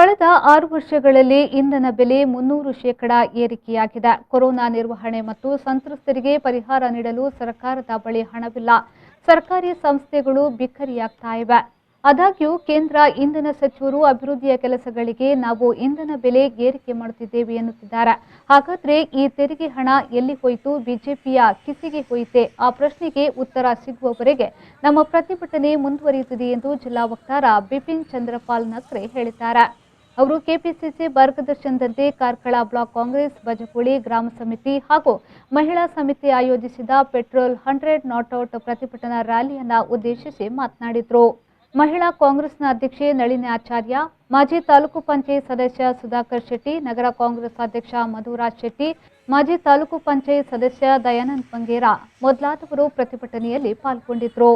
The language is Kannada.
ಕಳೆದ 6 ವರ್ಷಗಳಲ್ಲಿ ಇಂಧನ ಬೆಲೆ 300% ಏರಿಕೆಯಾಗಿದೆ. ಕೊರೋನಾ ನಿರ್ವಹಣೆ ಮತ್ತು ಸಂತ್ರಸ್ತರಿಗೆ ಪರಿಹಾರ ನೀಡಲು ಸರ್ಕಾರದ ಬಳಿ ಹಣವಿಲ್ಲ. ಸರ್ಕಾರಿ ಸಂಸ್ಥೆಗಳು ಬಿಕ್ಕರಿಯಾಗ್ತಾ ಇವೆ. ಆದಾಗ್ಯೂ ಕೇಂದ್ರ ಇಂಧನ ಸಚಿವರು ಅಭಿವೃದ್ಧಿಯ ಕೆಲಸಗಳಿಗೆ ನಾವು ಇಂಧನ ಬೆಲೆ ಏರಿಕೆ ಮಾಡುತ್ತಿದ್ದೇವೆ ಎನ್ನುತ್ತಿದ್ದಾರೆ. ಹಾಗಾದ್ರೆ ಈ ತೆರಿಗೆ ಹಣ ಎಲ್ಲಿ ಹೋಯಿತು? ಬಿಜೆಪಿಯ ಕಿಸೆಗೆ ಹೋಯಿತೆ? ಆ ಪ್ರಶ್ನೆಗೆ ಉತ್ತರ ಸಿಗುವವರೆಗೆ ನಮ್ಮ ಪ್ರತಿಭಟನೆ ಮುಂದುವರಿಯುತ್ತದೆ ಎಂದು ಜಿಲ್ಲಾ ವಕ್ತಾರ ಬಿಪಿನ್ ಚಂದ್ರಪಾಲ್ ನಕ್ರೆ ಹೇಳಿದ್ದಾರೆ. ಅವರು ಕೆಪಿಸಿಸಿ ಮಾರ್ಗದರ್ಶನದಂತೆ ಕಾರ್ಕಳ ಬ್ಲಾಕ್ ಕಾಂಗ್ರೆಸ್, ಬಜಪುಳಿ ಗ್ರಾಮ ಸಮಿತಿ ಹಾಗೂ ಮಹಿಳಾ ಸಮಿತಿ ಆಯೋಜಿಸಿದ ಪೆಟ್ರೋಲ್ 100 ನಾಟ್ಔಟ್ ಪ್ರತಿಭಟನಾ ರ್ಯಾಲಿಯನ್ನು ಉದ್ದೇಶಿಸಿ ಮಾತನಾಡಿದರು. ಮಹಿಳಾ ಕಾಂಗ್ರೆಸ್ನ ಅಧ್ಯಕ್ಷೆ ನಳಿನಿ ಆಚಾರ್ಯ, ಮಾಜಿ ತಾಲೂಕು ಪಂಚಾಯತ್ ಸದಸ್ಯ ಸುಧಾಕರ್ ಶೆಟ್ಟಿ, ನಗರ ಕಾಂಗ್ರೆಸ್ ಅಧ್ಯಕ್ಷ ಮಧುರಾಜ್ ಶೆಟ್ಟಿ, ಮಾಜಿ ತಾಲೂಕು ಪಂಚಾಯತ್ ಸದಸ್ಯ ದಯಾನಂದ್ ಬಂಗೇರ ಮೊದಲಾದವರು ಪ್ರತಿಭಟನೆಯಲ್ಲಿ ಪಾಲ್ಗೊಂಡಿದ್ದರು.